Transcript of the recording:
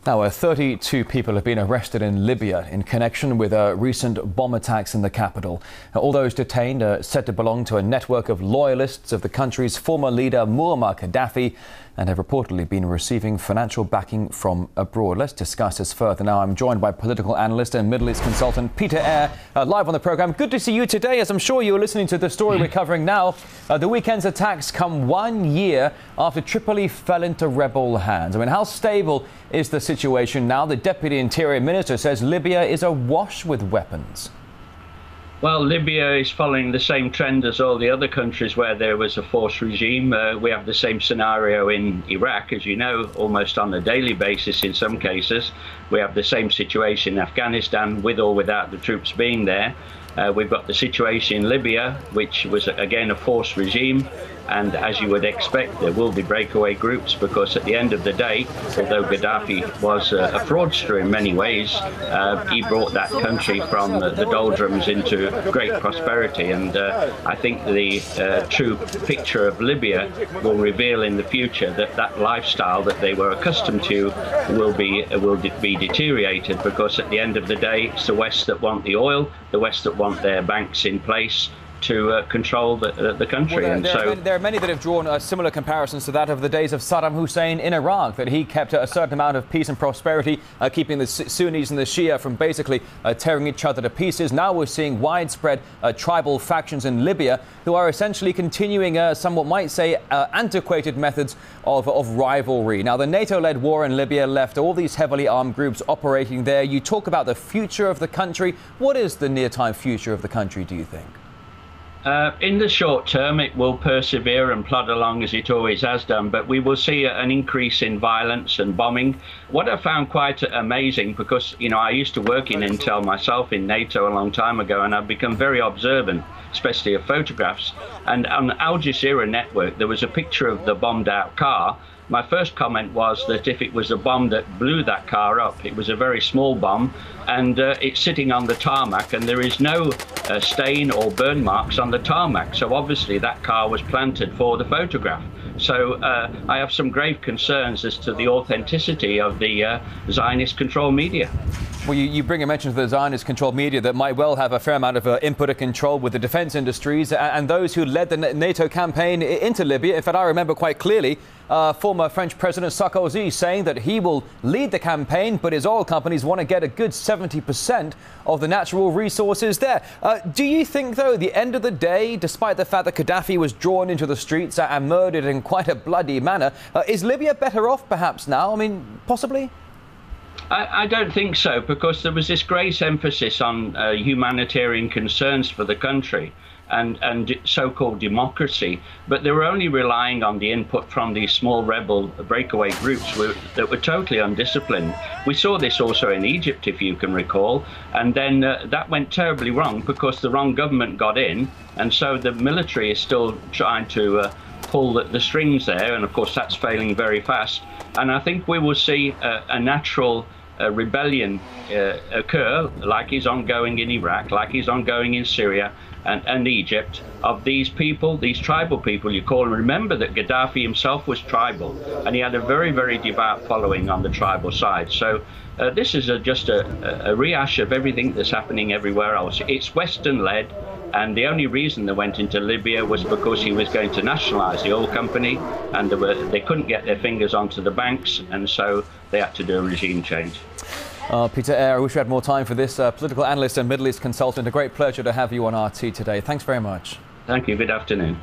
Now, 32 people have been arrested in Libya in connection with recent bomb attacks in the capital. All those detained are said to belong to a network of loyalists of the country's former leader Muammar Gaddafi and have reportedly been receiving financial backing from abroad. Let's discuss this further now. I'm joined by political analyst and Middle East consultant Peter Eyre, live on the programme. Good to see you today. As I'm sure you were listening to the story we're covering now, the weekend's attacks come 1 year after Tripoli fell into rebel hands. I mean, how stable is the situation now? The Deputy Interior Minister says Libya is awash with weapons. Well, Libya is following the same trend as all the other countries where there was a forced regime. We have the same scenario in Iraq, as you know, almost on a daily basis in some cases. We have the same situation in Afghanistan, with or without the troops being there. We've got the situation in Libya, which was, again, a forced regime. And as you would expect, there will be breakaway groups because at the end of the day, although Gaddafi was a fraudster in many ways, he brought that country from the doldrums into great prosperity. And I think the true picture of Libya will reveal in the future that that lifestyle that they were accustomed to will be deteriorated, because at the end of the day, it's the West that want the oil, the West that want their banks in place to control the country. Well, and there are many that have drawn similar comparisons to that of the days of Saddam Hussein in Iraq, that he kept a certain amount of peace and prosperity, keeping the Sunnis and the Shia from basically tearing each other to pieces. Now we're seeing widespread tribal factions in Libya who are essentially continuing some, what might say, antiquated methods of rivalry. Now, the NATO-led war in Libya left all these heavily armed groups operating there. You talk about the future of the country. What is the near-time future of the country, do you think? In the short term, it will persevere and plod along as it always has done, but we will see an increase in violence and bombing. What I found quite amazing, because, you know, I used to work in intel myself in NATO a long time ago, and I've become very observant, especially of photographs. And on Al Jazeera network, there was a picture of the bombed out car. My first comment was that if it was a bomb that blew that car up, it was a very small bomb, and it's sitting on the tarmac, and there is no stain or burn marks on the tarmac. So obviously that car was planted for the photograph. So I have some grave concerns as to the authenticity of the Zionist-controlled media. Well, you bring a mention to the Zionist-controlled media that might well have a fair amount of input and control with the defence industries and those who led the NATO campaign into Libya. In fact, I remember quite clearly former French President Sarkozy saying that he will lead the campaign, but his oil companies want to get a good 70% of the natural resources there. Do you think, though, at the end of the day, despite the fact that Gaddafi was drawn into the streets and murdered in quite a bloody manner, is Libya better off perhaps now? I mean, possibly? I don't think so, because there was this great emphasis on humanitarian concerns for the country and so-called democracy, but they were only relying on the input from these small rebel breakaway groups that were totally undisciplined. We saw this also in Egypt, if you can recall, and then that went terribly wrong because the wrong government got in, and so the military is still trying to pull the strings there, and of course that's failing very fast. And I think we will see a natural rebellion occur, like is ongoing in Iraq, like is ongoing in Syria and Egypt, of these people, these tribal people you call them. Remember that Gaddafi himself was tribal, and he had a very, very devout following on the tribal side. So this is just a rehash of everything that's happening everywhere else. It's Western-led, and the only reason they went into Libya was because he was going to nationalise the oil company, and they couldn't get their fingers onto the banks, and so they had to do a regime change. Peter Eyre, I wish we had more time for this. Political analyst and Middle East consultant. A great pleasure to have you on RT today. Thanks very much. Thank you. Good afternoon.